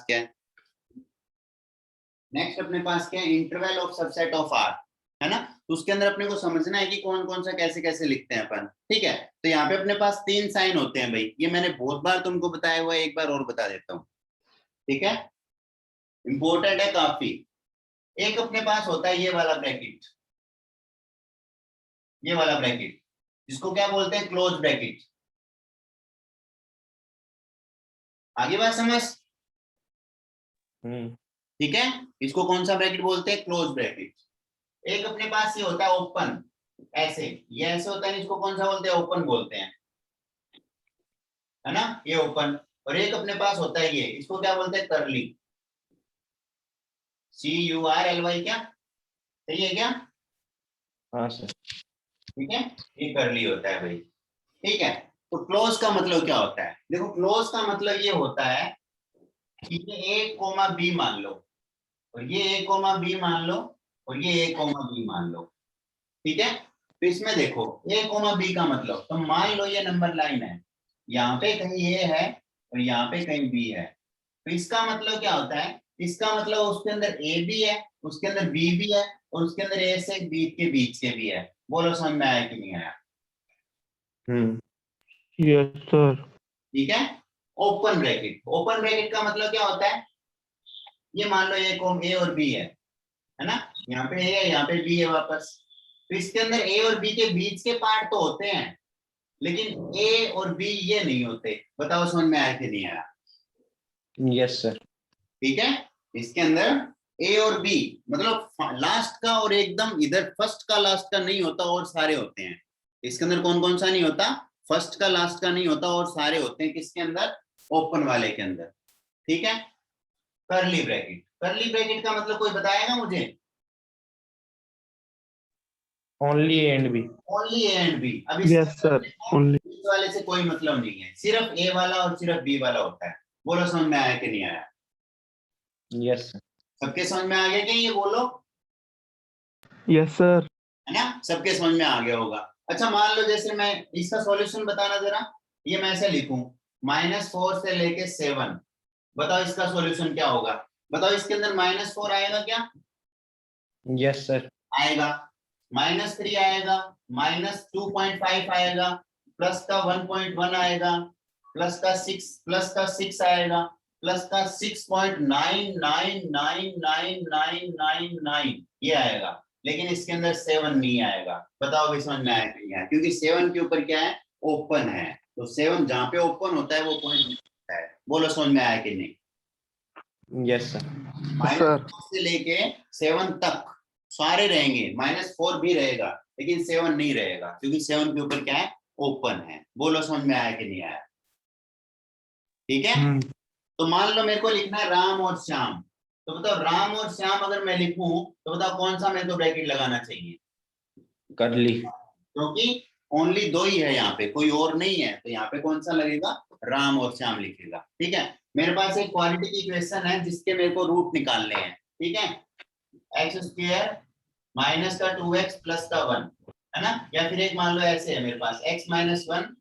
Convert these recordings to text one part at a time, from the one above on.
क्या है, नेक्स्ट अपने पास क्या है, interval of subset of R, है ना। तो उसके अंदर अपने को समझना है कि कौन कौन सा कैसे कैसे लिखते हैं अपन, ठीक है। तो यहाँ पे अपने पास 3 साइन होते हैं भाई, ये मैंने बहुत बार तुमको बताया हुआ है, एक बार और बता देता हूँ, ठीक है, इंपॉर्टेंट है काफी। एक अपने पास होता है ये वाला ब्रैकेट, ये वाला ब्रैकेट जिसको क्या बोलते हैं, क्लोज ब्रैकेट। आगे बात समझ, ठीक है, इसको कौन सा ब्रैकेट बोलते हैं, क्लोज ब्रैकेट। एक अपने पास ये होता है ओपन, ऐसे, ये ऐसे होता है, इसको कौन सा बोलते हैं, ओपन बोलते हैं, है ना, ये ओपन। और एक अपने पास होता है ये, इसको क्या बोलते हैं, करली, CURLY, क्या सही है क्या, हाँ सर, ठीक है, ये करली होता है भाई, ठीक है। तो क्लोज का मतलब क्या होता है, देखो क्लोज का मतलब ये होता है कि ये A, B मान लो, और ये A, B मान लो, और ये A, B मान लो, ठीक है। तो इसमें देखो A, B का मतलब, तो मान लो ये नंबर लाइन है, यहाँ पे कहीं A है और यहाँ पे कहीं B है, तो इसका मतलब क्या होता है, इसका मतलब उसके अंदर A भी है, उसके अंदर B भी है, और उसके अंदर A से B के बीच के भी है। बोलो समझ में आया कि नहीं आया, यस सर। ठीक है। ओपन ब्रैकेट, ओपन ब्रैकेट का मतलब क्या होता है, ये मान लो A और B है ना, यहाँ पे A है, यहाँ पे B है वापस, तो इसके अंदर A और B के बीच के पार्ट तो होते हैं, लेकिन A और B ये नहीं होते। बताओ समझ में आया कि नहीं आया, यस सर, ठीक है। इसके अंदर A और B मतलब लास्ट का और एकदम इधर फर्स्ट का लास्ट का नहीं होता, और सारे होते हैं। इसके अंदर कौन कौन सा नहीं होता, फर्स्ट का लास्ट का नहीं होता, और सारे होते हैं किसके अंदर, ओपन वाले के अंदर, ठीक है। करली ब्रैकेट, करली ब्रैकेट का मतलब कोई बताएगा मुझे, only A and B. Only A and B. अब यस सर, ओनली। इस वाले से कोई मतलब नहीं है, सिर्फ ए वाला और सिर्फ बी वाला होता है। बोलो समझ में आया कि नहीं आया, यस सर, सबके समझ में आ गया क्या, ये बोलो, यस सर। है ना, सबके समझ में आ गया होगा। अच्छा मान लो जैसे मैं इसका सॉल्यूशन बताना जरा, ये मैं ऐसे लिखूं, -4 से लेके 7, बताओ इसका सॉल्यूशन क्या होगा, बताओ इसके अंदर -4 आएगा क्या, यस सर, आएगा, -3 आएगा, -2.5 आएगा, प्लस का 1.1 आएगा, प्लस का 6 आएगा, प्लस का 6.99999999 ये आएगा, लेकिन इसके अंदर 7 नहीं आएगा। बताओ भी समझ में आया कि नहीं आया, क्योंकि 7 के ऊपर क्या है, ओपन है, तो 7 जहां पे ओपन होता है वो पॉइंट होता है। बोलो समझ में आया कि नहीं, यस सर, -4 से लेके 7 तक सारे रहेंगे, -4 भी रहेगा, लेकिन 7 नहीं रहेगा, क्योंकि 7 के ऊपर क्या है, ओपन है। बोलो समझ में आया कि नहीं आया, ठीक है। तो मान लो मेरे को लिखना है राम और श्याम, तो बताओ राम और श्याम अगर मैं लिखूं तो बताओ कौन सा मेरे को ब्रैकेट लगाना चाहिए, करली, क्योंकि ओनली 2 ही है यहाँ पे, कोई और नहीं है, तो यहाँ पे कौन सा लगेगा, राम और श्याम लिखेगा, ठीक है। मेरे पास एक क्वालिटी की इक्वेशन है जिसके मेरे को रूट निकालने हैं, ठीक है, x² माइनस का 2x प्लस का 1, है ना, या फिर एक मान लो ऐसे है मेरे पास x - 1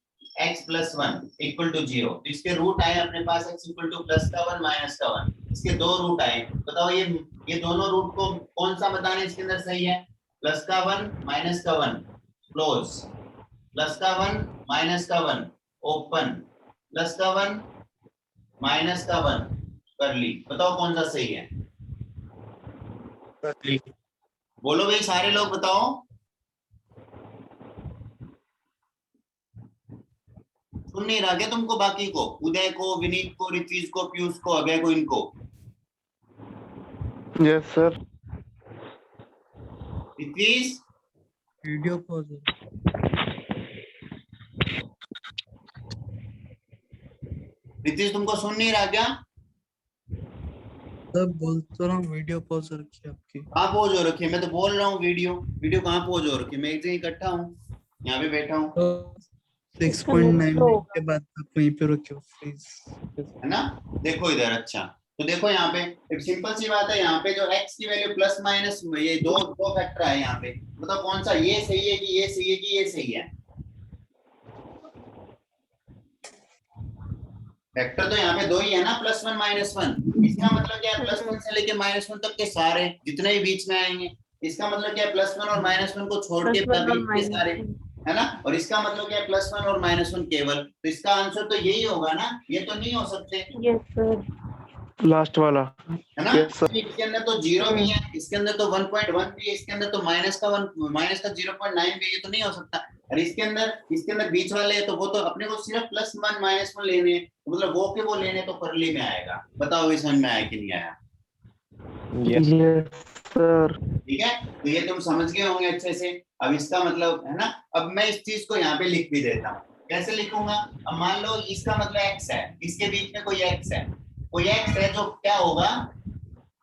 x + 1 = 0, इसके रूट आए अपने पास x = +1 -1, इसके 2 रूट आए। बताओ ये दोनों रूट को कौन सा बताना है इसके अंदर सही है, +1 -1 क्लोज, +1 -1 ओपन, +1 -1 करली। बताओ कौन सा सही है, करली, बोलो भाई सारे लोग बताओ, सुन नहीं रहा क्या तुमको, बाकी को, उदय को, विनीत को, ऋत्विज को, पीयूष को, अभय को, इनको, यस सर। ऋत्विज, वीडियो पॉज ऋत्विज तुमको सुन नहीं रहा क्या, सब बोलते रहा, वीडियो पॉज रखी आपकी। कहाँ पहुंच हो रखी है, मैं तो बोल रहा हूँ, वीडियो कहाँ पहुंच हो रखी है, मैं एक जगह इकट्ठा हूँ, यहाँ पे बैठा हूँ, तो 6.9 के बाद आप वहीं पे रखियो प्लीज। है ना। देखो इधर, अच्छा तो देखो यहाँ पे एक सिंपल सी बात है, यहाँ पे जो x की वैल्यू प्लस माइनस, ये दो फैक्टर है यहाँ पे, बताओ कौन सा, ये सही है कि ये सही है कि ये सही है, वेक्टर तो यहाँ पे दो ही है ना, +1 -1। इसका मतलब क्या है, +1 से लेके -1 तक के सारे जितने भी बीच में आएंगे। इसका मतलब क्या है, +1 और -1 को छोड़ के बीच के सारे, है ना। और इसका मतलब क्या है, +1 और -1 केवल। तो इसका आंसर तो यही होगा ना, ये तो नहीं हो सकते, यस सर। लास्ट वाला। है ना। Yes, sir. इसके अंदर तो 0 भी है, इसके अंदर तो 1.1 भी है, इसके अंदर तो माइनस का 0.9 भी है, ये तो नहीं हो सकता। और इसके अंदर बीच वाले है, तो वो तो अपने को सिर्फ +1 -1 लेने हैं, मतलब वो के वो लेने, तो करली में आएगा। बताओ ये समझ में आया कि नहीं आया? Yes. Yes, sir. ठीक है, तो ये तुम समझ गए होंगे अच्छे से। अब इसका मतलब है ना, अब मैं इस चीज को यहाँ पे लिख भी देता हूँ। कैसे लिखूंगा? अब मान लो इसका मतलब x है, इसके बीच में कोई x है, जो क्या होगा,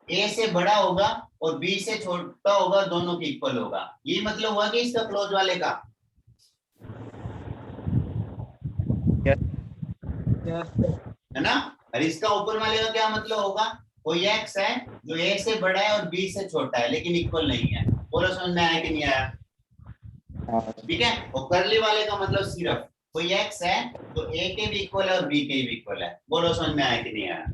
a से बड़ा होगा और b से छोटा होगा, दोनों के इक्वल होगा। ये मतलब हुआ कि इसका क्लोज वाले का। है ना। और इसका ऊपर वाले का क्या मतलब होगा, कोई x है जो a से बड़ा है और b से छोटा है, लेकिन इक्वल नहीं है। बोलो समझ में आया कि नहीं आया? ठीक है। और करली वाले का मतलब सिर्फ कोई x है तो a के भी इक्वल है और b के भी इक्वल है। बोलो समझ में आया कि नहीं आया?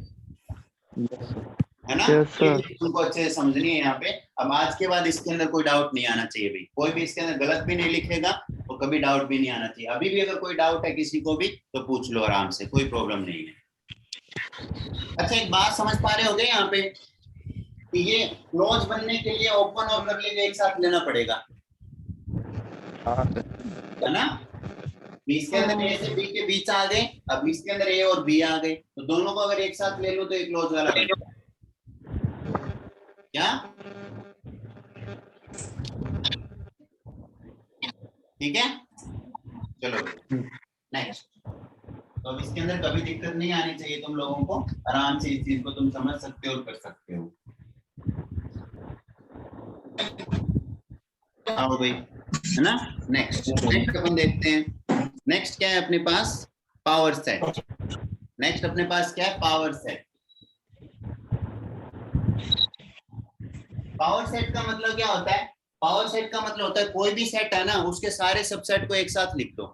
है ना। Yes, sir. ये तुमको अच्छे से समझनी है यहाँ पे। अब आज के बाद इसके अंदर कोई डाउट नहीं आना चाहिए भी, कोई भी इसके अंदर गलत भी नहीं लिखेगा और कभी डाउट भी नहीं आना चाहिए। अभी भी अगर कोई डाउट है किसी को भी तो पूछ लो आराम से, कोई प्रॉब्लम नहीं है। अच्छा, एक बात समझ पा रहे होगे यहाँ पे कि ये क्लोज बनने के लिए ओपन और करली को एक साथ लेना पड़ेगा, है ना। इसके अंदर ए से बी के बीच आ गए, अब इसके अंदर ए और बी आ गए, तो दोनों को अगर एक साथ ले लो तो एक क्लोज वाला बन जाएगा। क्या? ठीक है, चलो नेक्स्ट। तो अब इसके अंदर कभी दिक्कत नहीं आनी चाहिए तुम लोगों को, आराम से इस चीज को तुम समझ सकते हो और कर सकते हो। आओ भाई, है ना। नेक्स्ट अपन देखते हैं। नेक्स्ट क्या है अपने पास, पावर सेट। नेक्स्ट अपने पास क्या है, पावर सेट। पावर सेट का मतलब क्या होता है, पावर सेट का मतलब होता है कोई भी सेट है ना, उसके सारे सबसेट को एक साथ लिख दो।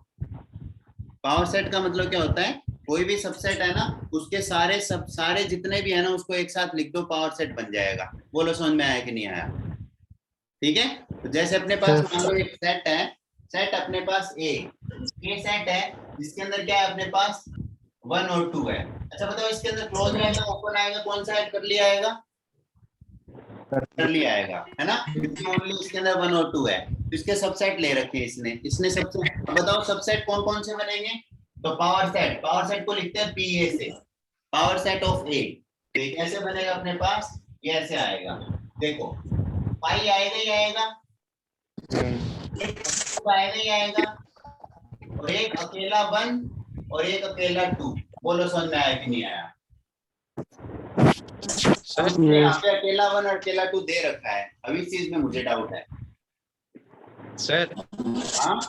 पावर सेट का मतलब क्या होता है, कोई भी सबसेट है ना, उसके सारे जितने भी है ना, उसको एक साथ लिख दो, पावर सेट बन जाएगा। बोलो समझ में आया कि नहीं आया? ठीक है। तो जैसे अपने पास Yes. मान लो एक सेट है, सेट अपने पास ए सेट है, जिसके अंदर क्या है अपने पास 1 और 2 है। अच्छा बताओ, इसके अंदर क्लोज आएगा, ओपन आएगा, कौन सा ऐड कर लिया आएगा? कर लिया आएगा, है ना, क्योंकि ओनली इसके अंदर 1 और 2 है। तो इसके सबसेट ले रखे हैं इसने सबसेट। बताओ सबसेट कौन कौन से बनेंगे? तो पावर सेट को लिखते हैं पीए से, पावर सेट ऑफ ए। तो ये कैसे बनेगा अपने पास, ये ऐसे आएगा, देखो पाई आएगा ही आएगा, आएगा ही आएगा, और एक अकेला 1 और एक अकेला 2। बोलो समझ में आया कि नहीं आया? यहाँ पे अकेला 1 और अकेला 2 दे रखा है, अभी इस चीज में मुझे डाउट है। सर हाँ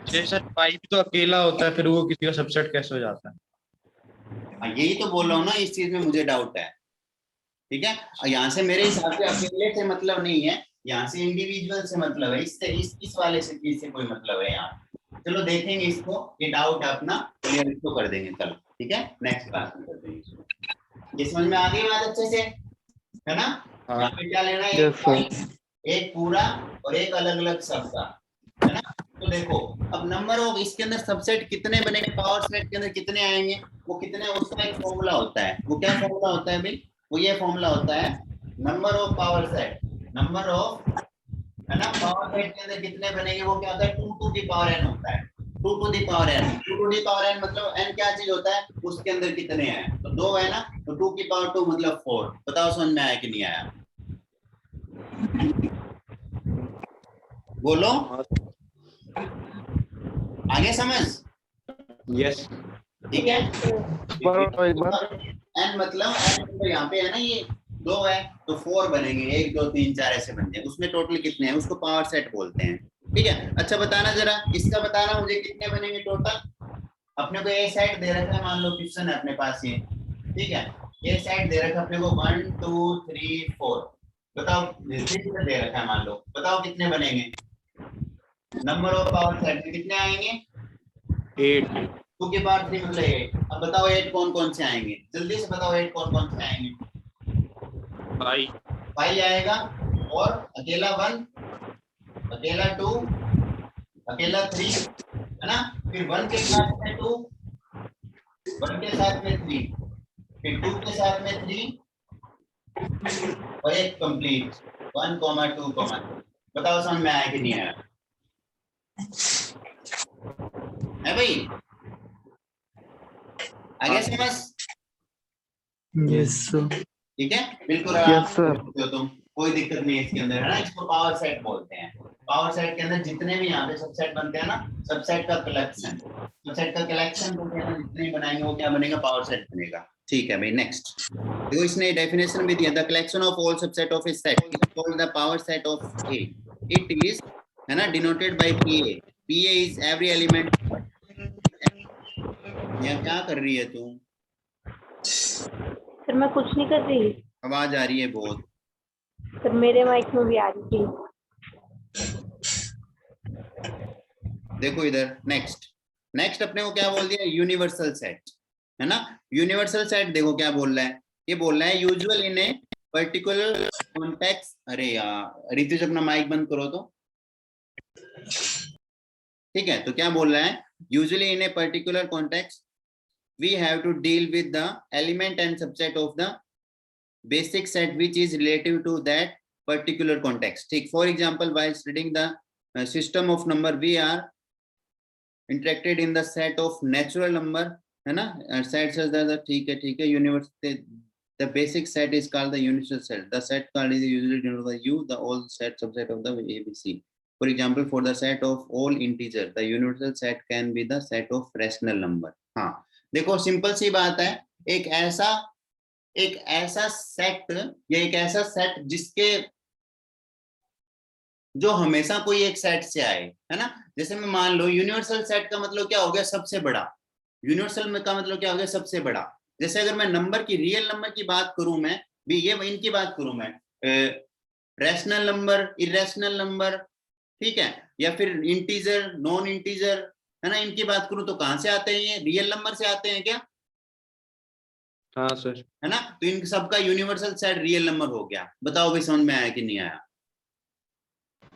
सर पाइप तो अकेला होता है, फिर वो किसी का सबसेट कैसे हो जाता है? यही तो बोल रहा हूँ ना, इस चीज में मुझे डाउट है। ठीक है, और यहाँ से मेरे हिसाब से अकेले से मतलब नहीं है, यहाँ से इंडिविजुअल से मतलब है, इससे इस वाले से चीज से कोई मतलब है यहाँ। चलो देखेंगे इसको, ये डाउट अपना क्लियर इसको कर देंगे कल। ठीक है, नेक्स्ट क्लास में कर देंगे इसको। ये समझ में आ गई बात अच्छे से, है ना। यहाँ पे क्या लेना है, Yes, sir. एक पूरा और एक अलग अलग सबका, है ना। तो देखो अब नंबर ऑफ इसके अंदर सबसेट कितने बनेंगे, पावर सेट के अंदर कितने आएंगे, वो कितने, उसका एक फॉर्मूला होता है। वो क्या फॉर्मूला होता है भाई? वो ये फॉर्मूला होता है number of power set, number of, है ना, पावर सेट के अंदर कितने बनेंगे, वो क्या होता है 2 to the power n होता है। 2 to the power n, 2 to the power n मतलब n क्या चीज होता है, उसके अंदर कितने हैं, तो 2 है ना, तो 2 की पावर 2 मतलब 4। बताओ समझ में आया कि नहीं आया? बोलो, आगे समझ? यस ठीक है। एक बार n मतलब n यहाँ पे है ना, ये 2 है तो 4 बनेंगे, 1 2 3 4 ऐसे बन जाए। उसमें टोटल कितने हैं, उसको पावर सेट बोलते हैं। ठीक है। अच्छा बताना जरा, इसका बताना मुझे कितने बनेंगे टोटल। अपने को ए सेट दे रखा है, मान लो क्वेश्चन है अपने पास ये, ठीक है, ये सेट दे रखा है अपने को 1 2 3 4। बताओ दे रखा है मान लो, बताओ कितने बनेंगे, नंबर ऑफ पावर सेट कितने आएंगे? 8 2 के पावर 3 मतलब 8। अब बताओ 8 कौन कौन से आएंगे, जल्दी से बताओ 8 कौन कौन से आएंगे। भाई 5 आएगा, और अकेला 1, अकेला 2, अकेला 3, है ना। फिर 1 के साथ में 2, 1 के साथ में 3, फिर 2 के साथ में 3, और एक कंप्लीट 1, 2, बताओ समझ में आया कि नहीं आया है भाई, आगे समझ। Yes sir. ठीक है, बिल्कुल आराम Yes, से sir. कर सकते हो तुम, कोई दिक्कत नहीं है इसके अंदर, है ना। इसको पावर सेट बोलते हैं। पावर सेट के अंदर जितने भी यहाँ पे सबसेट बनते हैं ना, सबसेट का कलेक्शन, सबसेट का कलेक्शन बोलते हैं ना, जितने भी बनाएंगे वो क्या बनेगा, पावर सेट बनेगा। ठीक है भाई, नेक्स्ट देखो, इसने डेफिनेशन भी दिया, the collection of all subset of A set is called the power set of A. It is, है ना, denoted by PA. PA is every element. यहाँ क्या कर रही है तू, सर मैं कुछ नहीं कर रही, आवाज आ रही है बहुत। सर मेरे माइक में भी आ रही थी। देखो इधर, नेक्स्ट नेक्स्ट अपने को क्या बोल दिया, यूनिवर्सल सेट, है ना। यूनिवर्सल सेट देखो क्या बोल रहा है, ये बोल रहा है usual in a particular context. अरे यार रितेश अपना माइक बंद करो तो। ठीक है, तो क्या बोल रहा है, usually in a particular context we have to deal with the element and subset of the basic set which is relative to that particular context. Take for example, while studying the system of number, we are interested in the set of natural number, है ना, set such that ठीक है universal, the basic set is called the universal set. The set called is usually denoted by U, the all set subset of the ABC. For example, for the set of all integer, the universal set can be the set of rational number. हाँ देखो, simple सी बात है, एक ऐसा set या एक ऐसा set जिसके, जो हमेशा कोई एक सेट से आए, है ना। जैसे मैं मान लो यूनिवर्सल सेट का मतलब क्या हो गया, सबसे बड़ा। यूनिवर्सल में का मतलब क्या हो गया, सबसे बड़ा। जैसे अगर मैं नंबर की, रियल नंबर की बात करूं, मैं भी ये इनकी बात करूं, मैं रैशनल नंबर, इरेशनल नंबर, ठीक है, या फिर इंटीजर, नॉन इंटीजर, है ना, इनकी बात करूं तो कहां से आते हैं, ये रियल नंबर से आते हैं क्या, हाँ सर। है ना। तो इन सबका यूनिवर्सल सेट रियल नंबर हो गया। बताओ भाई समझ में आया कि नहीं आया।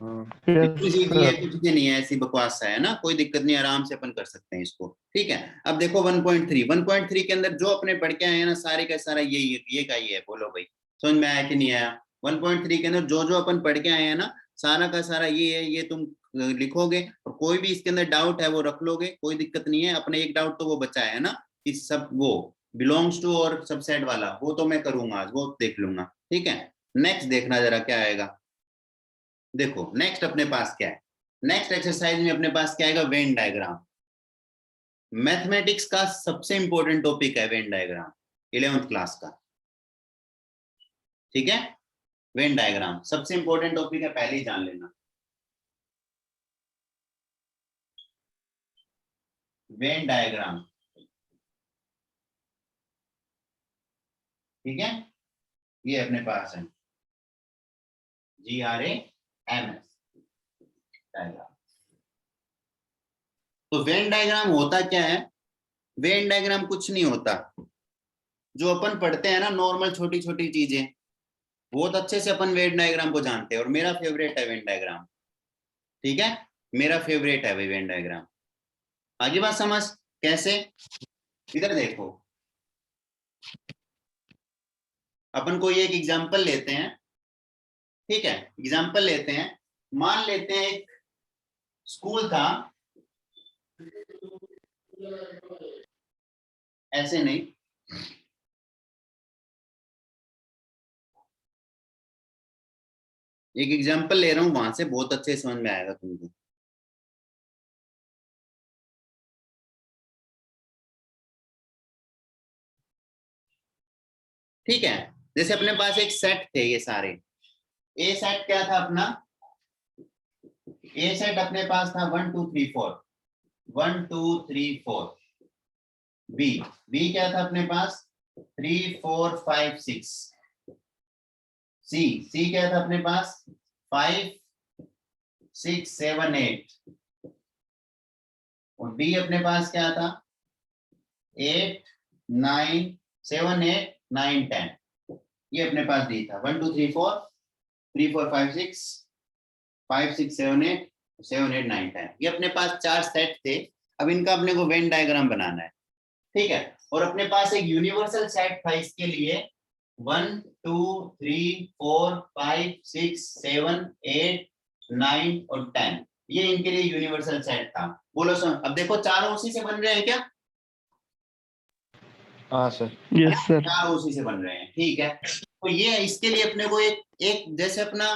हाँ कुछ Yes, इजी है, sir. कुछ नहीं है, ऐसी बकवास है ना, कोई दिक्कत नहीं, आराम से अपन कर सकते हैं इसको। ठीक है, अब देखो 1.3 के अंदर जो अपने पढ़ के आए हैं ना, सारे का सारा ये का ये है। बोलो भाई समझ में आया कि नहीं आया। 1.3 के अंदर जो जो अपन पढ़ के आए हैं ना, सारा का सारा ये है, ये तुम लिखोगे, और कोई भी इसके अंदर डाउट है वो रख लोगे, कोई दिक्कत नहीं है। अपने एक डाउट तो वो बचा है ना, कि सब वो बिलोंग्स टू और सबसेट वाला, वो तो मैं करूंगा आज, वो देख लूंगा। ठीक है, नेक्स्ट देखना जरा क्या आएगा। देखो नेक्स्ट अपने पास क्या है, नेक्स्ट एक्सरसाइज में अपने पास क्या आएगा, वेन डायग्राम। मैथमेटिक्स का सबसे इंपॉर्टेंट टॉपिक है वेन डायग्राम, 11th क्लास का। ठीक है, वेन डायग्राम सबसे इंपॉर्टेंट टॉपिक है, पहले ही जान लेना। वेन डायग्राम, ठीक है, ये अपने पास है GRAMS डायग्राम। तो वेन डायग्राम होता क्या है, वेन डायग्राम कुछ नहीं होता, जो अपन पढ़ते हैं ना नॉर्मल छोटी छोटी चीजें, बहुत अच्छे से अपन वेन डायग्राम को जानते हैं, और मेरा फेवरेट है वेन डायग्राम। ठीक है, मेरा फेवरेट है भाई वेन डायग्राम। आगे बात समझ कैसे, इधर देखो, अपन कोई एक एग्जांपल लेते हैं। ठीक है, एग्जांपल लेते हैं, मान लेते हैं एक स्कूल था, ऐसे नहीं, एक एग्जांपल ले रहा हूं, वहां से बहुत अच्छे समझ में आएगा तुमको। ठीक है, जैसे अपने पास एक सेट थे ये सारे, ए सेट क्या था अपना, ए सेट अपने पास था 1 2 3 4, 1 2 3 4। बी, बी क्या था अपने पास 3 4 5 6। सी, सी क्या था अपने पास 5 6 7 8। और डी अपने पास क्या था 8 9 7 8 9 10 ये अपने पास दी था 1 2 3 4 3 4 5 6 5 6 7 8 7 8 9 10 ये अपने पास 4 सेट थे। अब इनका अपने को वेन डायग्राम बनाना है, ठीक है। और अपने पास एक यूनिवर्सल सेट था इसके लिए 1 2 3 4 5 6 7 8 9 और 10 ये इनके लिए यूनिवर्सल सेट था। बोलो सर, अब देखो चारों उसी से बन रहे हैं क्या? हाँ सर। Yes sir. चारों उसी से बन रहे हैं, ठीक है। तो ये इसके लिए अपने को एक जैसे अपना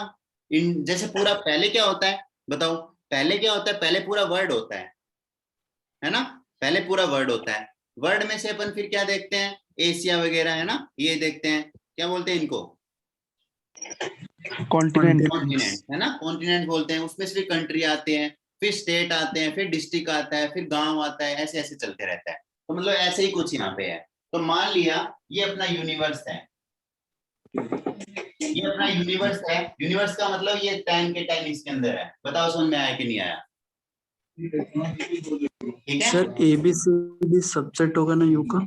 जैसे पूरा पहले क्या होता है बताओ, पहले क्या होता है, पहले पूरा वर्ड होता है ना, पहले पूरा वर्ड होता है। वर्ड में से अपन फिर क्या देखते हैं, एशिया वगैरह है ना, ये देखते हैं, क्या बोलते हैं इनको, कॉन्टिनेंट। कॉन्टिनेंट है ना, कॉन्टिनेंट बोलते हैं। उसमें से फिर कंट्री आते हैं, फिर स्टेट आते हैं, फिर डिस्ट्रिक्ट आता है, फिर गांव आता है, ऐसे ऐसे चलते रहता है। तो मतलब ऐसे ही कुछ यहाँ पे है। तो मान लिया ये अपना यूनिवर्स है, ये अपना यूनिवर्स है। यूनिवर्स का मतलब ये 10 के 10 इसके अंदर है। बताओ समझ में आया कि नहीं आया? ठीक है सर ABCD सबसेट होगा ना यू का?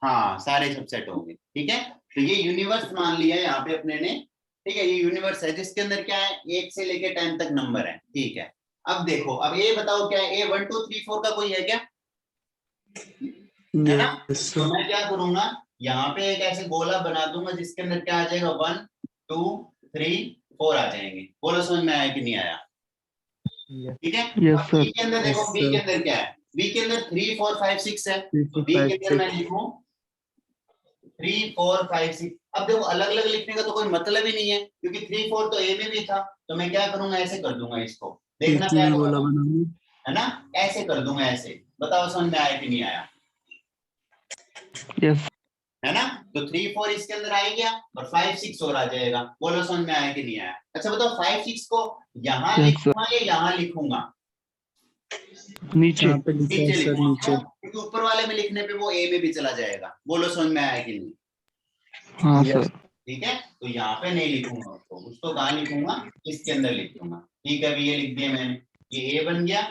हाँ, सारे सबसेट होंगे, ठीक है। तो ये यूनिवर्स मान लिया यहाँ पे अपने ने, ठीक है। ये यूनिवर्स है जिसके अंदर क्या है, 1 से लेके 10 तक नंबर है, ठीक है। अब देखो, अब ये बताओ क्या है, 1 2 3 4 का कोई है क्या? है ना? यस तो सर। मैं क्या करूंगा, यहाँ पे एक ऐसे गोला बना दूंगा जिसके अंदर क्या आ जाएगा, 1 2 3 4 आ जाएंगे। बोलो समझ में आया कि नहीं आया? ठीक है। यस अब सर। बी के अंदर देखो, Yes, बी के sir. अंदर क्या है, बी के अंदर 3 4 5 6 है। 3 तो 4 बी के 5 अंदर मैं 6 लिखूं 3 4 5 6। अब देखो अलग अलग लिखने का तो कोई मतलब ही नहीं है, क्योंकि 3 4 तो ए में भी था। तो मैं क्या करूंगा, ऐसे कर दूंगा इसको, देखना क्या गोला होगा, बनाऊंगी। है ना, ऐसे कर दूंगा ऐसे। बताओ समझ में आया कि नहीं आया? यस। है ना। तो 3 4 इसके अंदर आ गया और 5 6 और आ जाएगा। बोलो समझ में आया कि नहीं आया? अच्छा बताओ, 5 6 को यहाँ Yes, लिखूंगा या यहाँ लिखूंगा? नीचे। यहाँ पे लिखा है नीचे सर, लिखूंगा, नीचे। क्योंकि ऊपर वाले में लिखने पे वो ए में भी चला जाएगा। बोलो समझ में आया कि नहीं? हाँ Yes. सर। ठीक है। तो यहाँ पे नहीं लिखूंगा उसको कहाँ लिखूंगा, इसके अंदर लिखूंगा। ठीक है, अभी ये लिख दिया मैंने, ये ए बन गया,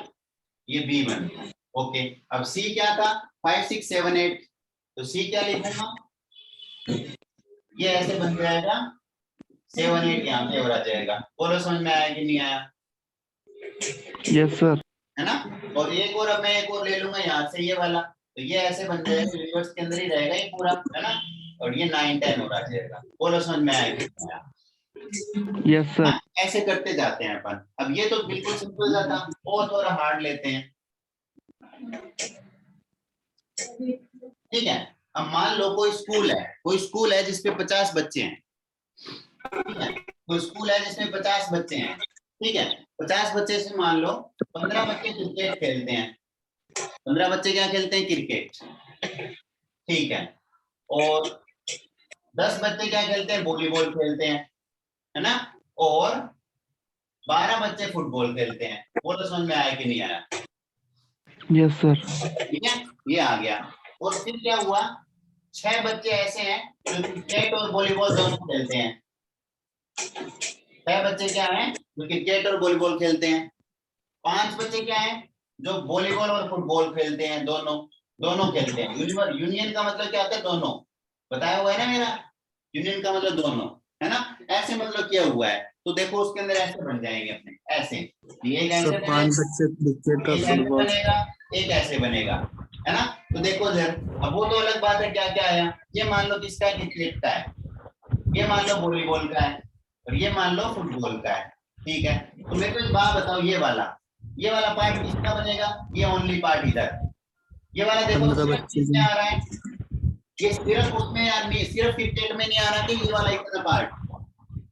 ये बी बन गया। ओके, अब सी क्या था, 5 6 7 8। तो सी क्या लिखूंगा, ये ऐसे बन जाएगा 7 8 यहाँ पे और आ जाएगा। बोलो समझ में आया कि नहीं आया? Yes sir. है ना। और एक और, अब मैं एक और ले लूंगा यहाँ से, ये वाला। तो ये ऐसे बन जाएगा, यूनिवर्स के अंदर ही रहेगा ये पूरा, है ना। और ये 9 10 और आ जाएगा। बोलो समझ में आया कि नहीं आया? Yes sir. हाँ, ऐसे करते जाते हैं अपन। अब ये तो बिल्कुल सिंपल सा था, और थोड़ा हार्ड लेते हैं, ठीक है। अब मान लो कोई स्कूल है जिसपे 50 बच्चे हैं, ठीक है। कोई स्कूल है जिसमें 50 बच्चे हैं, ठीक है। 50 बच्चे से मान लो 15 बच्चे क्रिकेट खेलते हैं। 15 बच्चे क्या खेलते हैं, क्रिकेट, ठीक है। और 10 बच्चे क्या खेलते हैं, वॉलीबॉल खेलते हैं, है ना। और 12 बच्चे फुटबॉल खेलते हैं। बोलो समझ में आया कि नहीं आया? Yes sir. ठीक है, ये आ गया। और फिर क्या हुआ, 6 बच्चे ऐसे हैं जो क्रिकेट और वॉलीबॉल दोनों खेलते हैं। 6 बच्चे क्या हैं जो क्रिकेट और वॉलीबॉल खेलते हैं। 5 बच्चे क्या हैं जो वॉलीबॉल और फुटबॉल खेलते हैं, दोनों खेलते हैं। यूनियन का मतलब क्या होता है, दोनों। बताया हुआ है ना मेरा, यूनियन का मतलब दोनों, है ना। ऐसे मतलब किया हुआ है। तो देखो उसके अंदर ऐसे बन जाएंगे अपने, ऐसे। ये कैसे सर 5 बच्चे क्रिकेट और एक ऐसे फुटबॉल। बनेगा, एक ऐसे बनेगा, है ना। तो देखो इधर, अब वो तो अलग बात है क्या क्या आया। ये मान लो किसका है, क्रिकेट का है। ये मान लो वॉलीबॉल का है, और ये मान लो फुटबॉल का है, ठीक है। तो मेरे को एक बात बताओ, ये वाला पार्ट किसका बनेगा, ये ओनली पार्ट इधर। ये वाला देखो 15 सिर्फ बच्चे किसमें आ रहा है, ये सिर्फ उसमें यार नहीं, सिर्फ क्रिकेट में नहीं आ रहा कि ये वाला इतना पार्ट।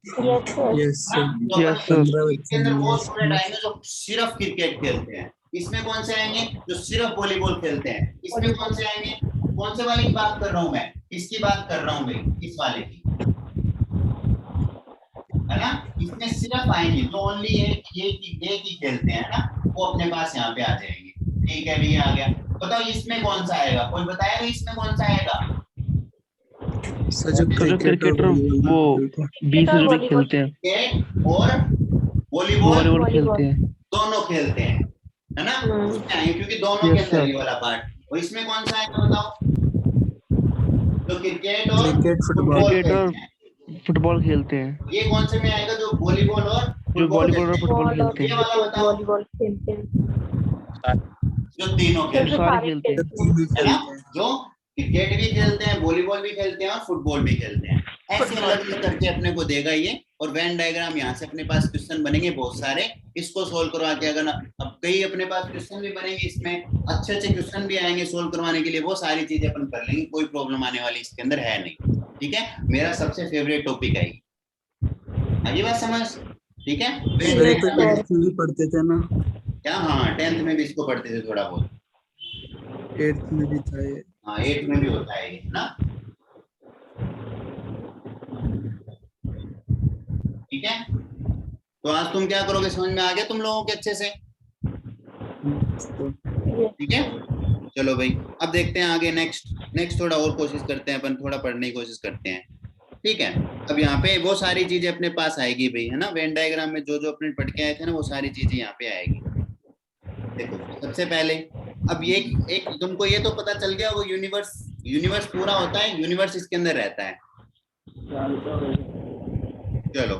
Yes sir. यस हाँ, सर। तो यस सर। 15 इसके बच्चे अंदर वो होंगे स्टूडेंट इसमें। आएंगे जो सिर्फ क्रिकेट खेलते हैं। इसमें कौन से आएंगे जो सिर्फ वॉलीबॉल खेलते हैं। इसमें कौन से आएंगे, कौन से वाले की बात कर रहा हूं मैं, इसकी बात कर रहा हूं मैं, इस वाले की, है ना। इसमें सिर्फ आएंगे जो ओनली एक ही खेलते हैं ना, वो अपने पास यहाँ पे आ जाएंगे। ठीक है, भी आ गया। बताओ इसमें कौन सा आएगा, कोई बताएगा इसमें कौन सा आएगा? सर जो जो क्रिकेट क्रिकेटर और वो वॉलीबॉल। 20 और रुपए वॉलीबॉल। खेलते हैं, क्रिकेट और वॉलीबॉल वॉलीबॉल खेलते हैं। दोनों खेलते हैं, है ना। उसमें आएंगे क्योंकि दोनों के यस अंदर सर। ये वाला पार्ट। और इसमें कौन सा आएगा बताओ? तो क्रिकेट और क्रिकेट, फुटबॉल। फुटबॉल क्रिकेट और खेलते हैं। फुटबॉल खेलते हैं। ये कौन से में आएगा? जो वॉलीबॉल और जो फुटबॉल वॉलीबॉल और खेलते हैं। फुटबॉल बॉल और खेलते ये हैं। वाला बताओ, वॉलीबॉल खेलते हैं। जो तीनों सर खेलते जो जो सारे सारे खेलते हैं। खेलते हैं। तीन भी हैं, है ना? खेलते हैं। जो क्रिकेट भी खेलते हैं, वॉलीबॉल भी खेलते हैं और फुटबॉल भी खेलते हैं। ऐसे अलग अलग करके अपने को देगा ये। और वेन डायग्राम यहाँ से अपने पास क्वेश्चन बनेंगे बहुत सारे, इसको सोल्व करवा के अगर अब कई अपने पास क्वेश्चन भी बनेंगे, इसमें अच्छे अच्छे क्वेश्चन भी आएंगे सोल्व करवाने के लिए, वो सारी चीजें अपन कर लेंगे, कोई प्रॉब्लम आने वाली इसके अंदर है नहीं। ठीक है, मेरा सबसे फेवरेट टॉपिक है ये। आगे बात समझ? ठीक है, वेन सर ये तो डायग्राम 8th में भी पढ़ते थे ना, क्या? हाँ, 10th में भी इसको पढ़ते थे थोड़ा बहुत। 8th में भी था ये। हाँ, 8th में भी होता है ये, है ना? ठीक है, तो आज तुम क्या करोगे, समझ में आ गया तुम लोगों के अच्छे से? तो ठीक है, चलो भाई, अब देखते हैं आगे। नेक्स्ट थोड़ा और कोशिश करते हैं अपन, थोड़ा पढ़ने की कोशिश करते हैं। ठीक है, अब यहाँ पे वो सारी चीजें अपने पास आएगी भाई, है ना? वेन डायग्राम में जो जो अपने पढ़ के आए थे ना, वो सारी चीजें यहाँ पे आएगी। देखो, सबसे पहले अब ये एक तुमको ये तो पता चल गया, वो यूनिवर्स पूरा होता है, यूनिवर्स इसके अंदर रहता है। चलो,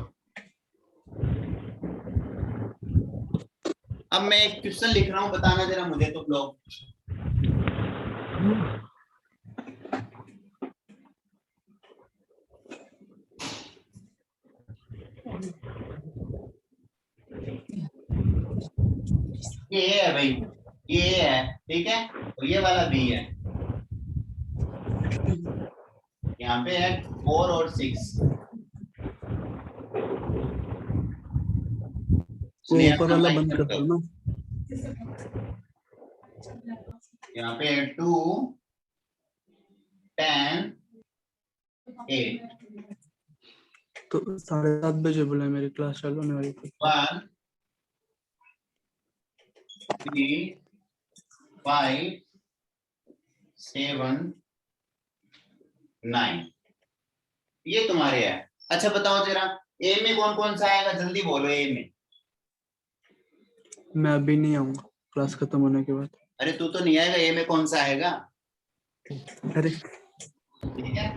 अब मैं एक क्वेश्चन लिख रहा हूं, बताना जरा मुझे तुम लोग। ये A है भाई, ये A है, ठीक है, और ये वाला B है। यहाँ पे है 4 और 6। वो ऊपर वाला बंद कर दो ना। यहाँ पे 2, 10, 8, तो 7:30 बजे बोला मेरी क्लास चालू होने वाली थी। 1, 3, 5, 7, 9, ये तुम्हारे है। अच्छा बताओ जरा, ए में कौन कौन सा आएगा, जल्दी बोलो। ए में मैं अभी नहीं आऊंगा क्लास खत्म होने के बाद। अरे तू तो नहीं आएगा, ए में कौन सा आएगा? अरे ठीक है,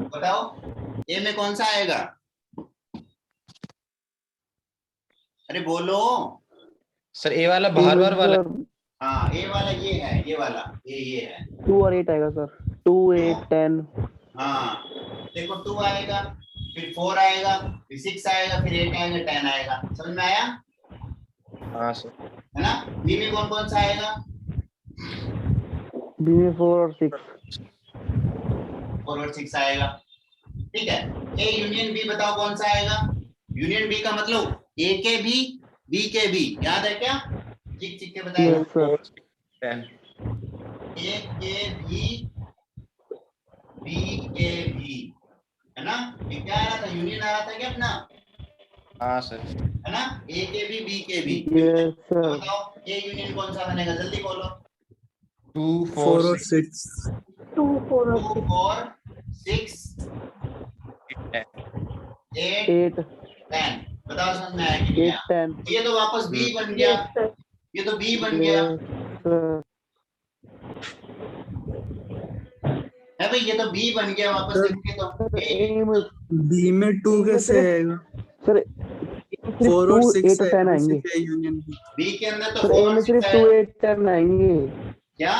बताओ ए में कौन सा आएगा? अरे बोलो। सर ए वाला बाहर बार वाला। हाँ, ए वाला ये है, ये वाला ये है। 2 और 8 आएगा सर। 2, 8, 10। हाँ, देखो 2 आएगा, फिर 4 आएगा, फिर 6 आएगा, फिर 8 आएगा, 10 आएगा। समझ में आया? हाँ सर। है ना? बी में कौन कौन सा आएगा? बी में 4 और 6। 4 और 6 आएगा। ठीक है, ए यूनियन बी बताओ कौन सा आएगा? यूनियन बी का मतलब ए के भी, बी के भी, याद है क्या? चिक चिक के बताएगा। Yes sir. 10। ए के भी, बी के भी, है ना? ये क्या आ रहा था, यूनियन आ रहा था क्या अपना? हाँ सर। है ना? ए के भी, बी के भी। यस तो सर। बताओ ए यूनियन कौन सा बनेगा, जल्दी बोलो। 2, 4 4, और 6। 2, 4 और 2 6। और 6, 8, 8, 10। बताओ समझ में आया कि नहीं 8, आया? 10। ये तो वापस बी बन गया, यस सर। ये तो बी बन गया सर। है भाई, ये तो बी बन गया वापस सर, लिख के। तो सर ए ए में बी में 2 कैसे आएगा? सर 4 और 6 8 और 10 आएंगे। Union B. बी के अंदर तो सर 4 ए और में 6 सिर्फ 2, आएगा। 8, 10 आएंगे। क्या?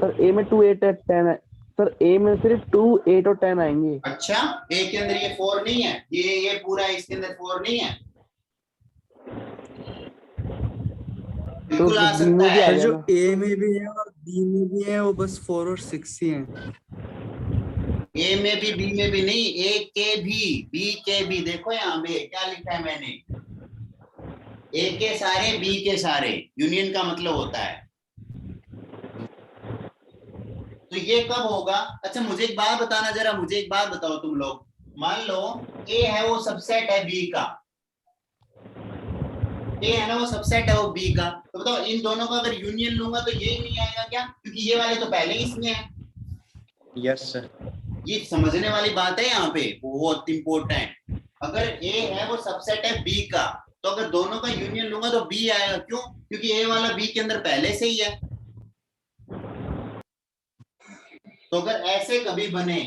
सर ए में 2, 8 और 10 है। सर ए में सिर्फ 2, 8 और 10 आएंगे। अच्छा, ए के अंदर ये 4 नहीं है, ये पूरा इसके अंदर 4 नहीं है? तो बिल्कुल आ बी सकता में भी आ है। गया जो ना। ए में भी है और बी में भी है वो बस 4 और 6 ही हैं। ए में भी, बी में भी नहीं, ए के भी, बी के भी। देखो यहाँ पे क्या लिखा है मैंने, ए के सारे, बी के सारे, यूनियन का मतलब होता है। तो ये कब होगा? अच्छा मुझे एक बात बताना जरा, मुझे एक बात बताओ तुम लोग, मान लो ए है वो सबसेट है बी का, ए है ना वो सबसेट है वो बी का, तो बताओ इन दोनों का अगर यूनियन लूंगा तो ये नहीं आएगा क्या? क्योंकि ये वाले तो पहले ही इसमें है। Yes sir. ये समझने वाली बात है यहाँ पे, बहुत इंपॉर्टेंट। अगर ए है वो सबसेट है बी का, तो अगर दोनों का यूनियन लूंगा तो बी आएगा। क्यों? क्योंकि ए वाला बी के अंदर पहले से ही है। तो अगर ऐसे कभी बने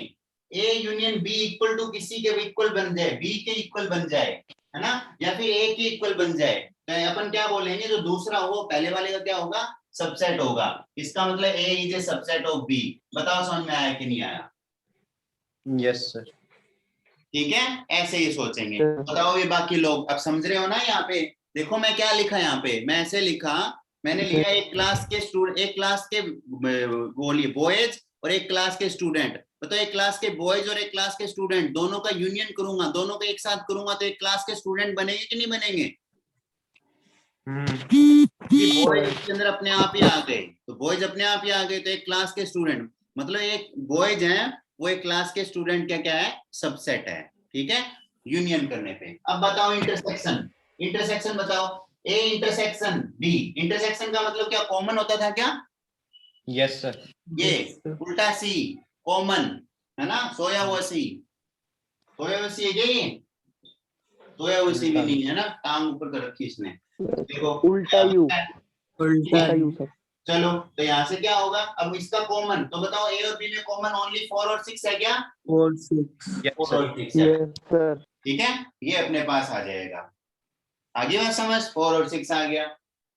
A union B equal to किसी के इक्वल बन जाए, बी के इक्वल बन जाए, है ना, या फिर ए के इक्वल बन जाए, तो अपन क्या बोलेंगे, जो दूसरा हो पहले वाले का क्या होगा, सबसेट होगा। इसका मतलब A is a subset of B. बताओ समझ में आया कि नहीं आया? Yes sir. ठीक है, ऐसे ही सोचेंगे। बताओ ये बाकी लोग अब समझ रहे हो ना? यहाँ पे देखो मैं क्या लिखा, यहाँ पे मैं ऐसे लिखा, मैंने लिया एक क्लास के स्टूडेंट, एक क्लास के बोलिए बॉयज और एक क्लास के स्टूडेंट। बताओ एक क्लास के बॉयज और एक क्लास के स्टूडेंट दोनों का यूनियन करूंगा, दोनों को एक साथ करूंगा, तो एक क्लास के स्टूडेंट बनेंगे कि नहीं बनेंगे? बॉयज इसके अंदर अपने आप ही आ गए, तो बॉयज अपने आप ही आ गए, तो एक क्लास के स्टूडेंट, मतलब एक बॉयज हैं वो एक क्लास के स्टूडेंट क्या क्या है, सबसेट है। ठीक है, यूनियन करने पे। अब बताओ इंटरसेक्शन, इंटरसेक्शन बताओ, ए इंटरसेक्शन बी, इंटरसेक्शन का मतलब क्या, कॉमन होता था क्या? Yes sir. ये Yes, sir. उल्टा सी कॉमन है ना, सोया हुआ सी, सोया हुआ सी है क्या ये? सोया हुआ सी भी नहीं है ना, टांग ऊपर कर रखी इसने, देखो उल्टा यू, उल्टा उल्टा यू सर। चलो तो यहाँ से क्या होगा, अब इसका कॉमन, तो बताओ ए और बी में कॉमन ओनली 4 और 6 है क्या? 4 6 यस 4 सर। और 6 है। Yes sir. ठीक है, ये अपने पास आ जाएगा। आगे बात समझ, 4 और 6 आ गया।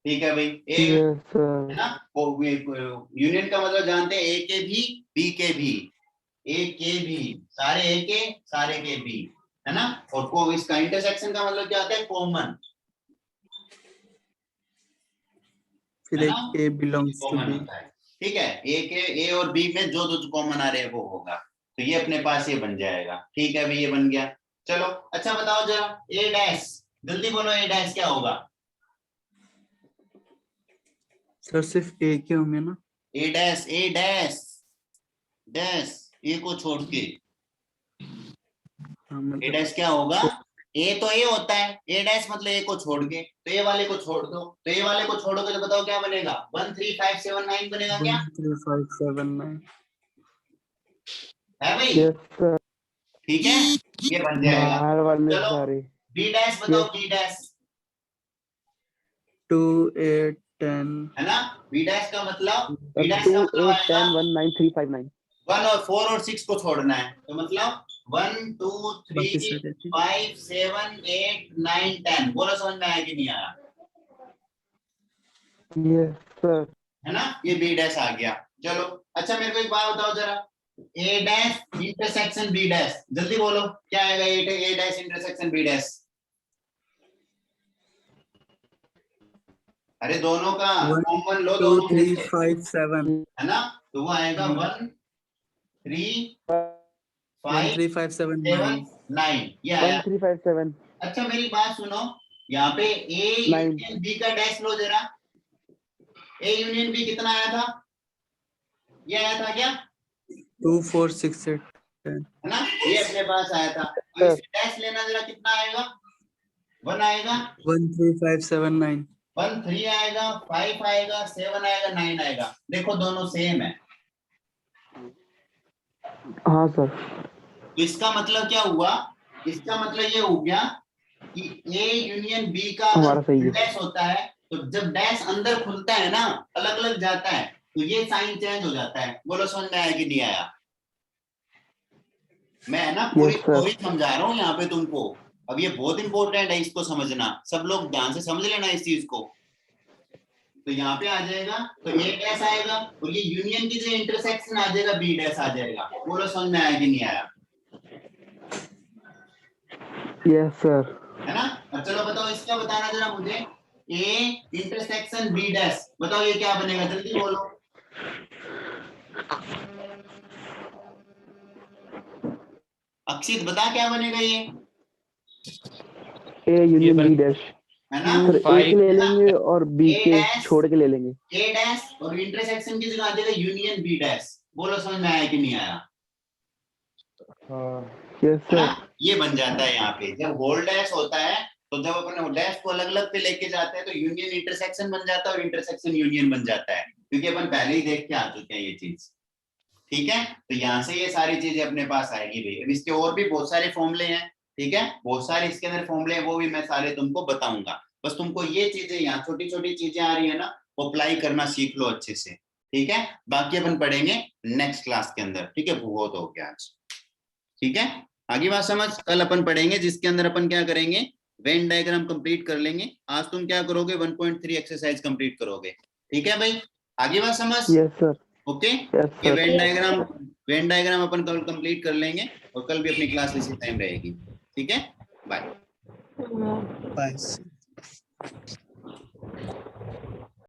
ठीक है भाई, ए यस है सर। ना, यूनियन का मतलब जानते हैं, ए के भी बी के भी, ए के भी, सारे ए के सारे के बी, है ना। और को इसका इंटरसेक्शन का मतलब क्या होता है, कॉमन, फिर है एक ना, A belongs to common B. होता है। ठीक है, ए के ए और बी में जो जो कॉमन आ रहे हैं वो होगा, तो ये अपने पास ये बन जाएगा। ठीक है भाई, ये बन गया। चलो अच्छा बताओ जरा, ए डैश, जल्दी बोलो, ए डैश क्या होगा? सर सिर्फ A के होंगे ना? ए डैश, ए डैश, डैश, ए को छोड़ के हाँ ए मतलब डैश क्या होगा, ए तो ए होता है, ए डैश मतलब ए को छोड़ के, तो ए वाले को छोड़ दो, तो ए वाले को छोड़ोगे तो बताओ क्या बनेगा, 1 3 5 7 9 बनेगा क्या? 1 3 5 7 9. है भाई? Yes sir. ठीक है, ये बन जाएगा। बाहर वाले चलो सारे। बी डैश बताओ, Yes. B dash 2 8 10. है ना, बी डैश का मतलब, बी डैश 2 का मतलब 8 आएगा 10 1 9 3 5 9। 1 और 4 और 6 को छोड़ना है, तो मतलब 1 2 बाकी 3 सारे ठीक. 5 7 8 9 10। बोलो समझ में आया कि नहीं आया? Yes sir. है ना, ये बी डैश आ गया। चलो अच्छा मेरे को एक बात बताओ जरा, ए डैश इंटरसेक्शन बी डैश, जल्दी बोलो क्या आएगा, ए डैश इंटरसेक्शन बी डैश? अरे दोनों का 1 कॉमन लो, 2 दोनों में 3 से, 5 7. है ना, तो वो आएगा 1 3 1 5 3 5 7 7 9. 9, ये आया। 1 3 5 7 अच्छा मेरी बात सुनो, यहाँ पे ए 9। यूनियन बी का डैश लो जरा, ए यूनियन बी कितना आया था, ये आया था क्या, 2 4 6 8 10. है ना, ये अपने पास आया था। अब इसका डैश लेना जरा, कितना आएगा, 1 आएगा, 1 3 5 7 9. 1 3 आएगा, 5 आएगा, 7 आएगा, 9 आएगा। देखो दोनों सेम है, हाँ सर। तो इसका मतलब क्या हुआ, इसका मतलब ये हो गया कि ए यूनियन बी का हमारा सही है। डैश होता है, तो जब डैश अंदर खुलता है ना, अलग अलग जाता है, तो ये साइन चेंज हो जाता है। बोलो समझ में आया कि नहीं आया? मैं ना पूरी Yes, sir. स्टोरी समझा रहा हूँ यहाँ पे तुमको, अब ये बहुत इंपॉर्टेंट है, इसको समझना, सब लोग ध्यान से समझ लेना इस चीज को। तो यहाँ पे आ जाएगा, तो ए डैश आएगा, और ये यूनियन की जो इंटरसेक्शन आ जाएगा, बी डैश आ जाएगा। बोलो समझ में आया कि नहीं आया? Yes sir. है ना। अब चलो बताओ इसका बताना जरा मुझे, ए इंटरसेक्शन बी डैश, बताओ ये क्या बनेगा, जल्दी बोलो। अक्षित बता क्या बनेगा ये, ए यूनियन बी डैश। है ना, सर ए के ले लेंगे और बी A के dash, छोड़ के ले लेंगे। ए डैश और इंटरसेक्शन की जगह आ जाएगा यूनियन बी डैश। बोलो समझ में आया कि नहीं आया? यस है ना, सर। ये बन जाता है यहाँ पे, जब होल डैश होता है, तो जब अपन डैश को अलग अलग पे लेके जाते हैं, तो यूनियन इंटरसेक्शन बन जाता है और इंटरसेक्शन यूनियन बन जाता है, क्योंकि अपन पहले ही देख के आ चुके हैं ये चीज। ठीक है, तो यहाँ से ये सारी चीजें अपने पास आएगी भाई। अब इसके और भी बहुत सारे फॉर्मूले हैं, ठीक है, बहुत सारे इसके अंदर फॉर्मूले हैं, वो भी मैं सारे तुमको बताऊंगा। बस तुमको ये चीजें यहाँ छोटी छोटी चीजें आ रही है ना, वो अप्लाई करना सीख लो अच्छे से। ठीक है, बाकी अपन पढ़ेंगे नेक्स्ट क्लास के अंदर। ठीक है, बहुत हो गया आज। ठीक है, आगे बात समझ। कल अपन पढ़ेंगे जिसके अंदर अपन क्या करेंगे, वेन डायग्राम कंप्लीट कर लेंगे। आज तुम क्या करोगे, 1.3 एक्सरसाइज कंप्लीट करोगे। ठीक है भाई, आगे बात समझ। Yes sir. ओके, यस ये सर। वेन डायग्राम अपन कल कंप्लीट कर लेंगे और कल भी अपनी क्लास इसी टाइम रहेगी। ठीक है, बाय। हाँ। बाय।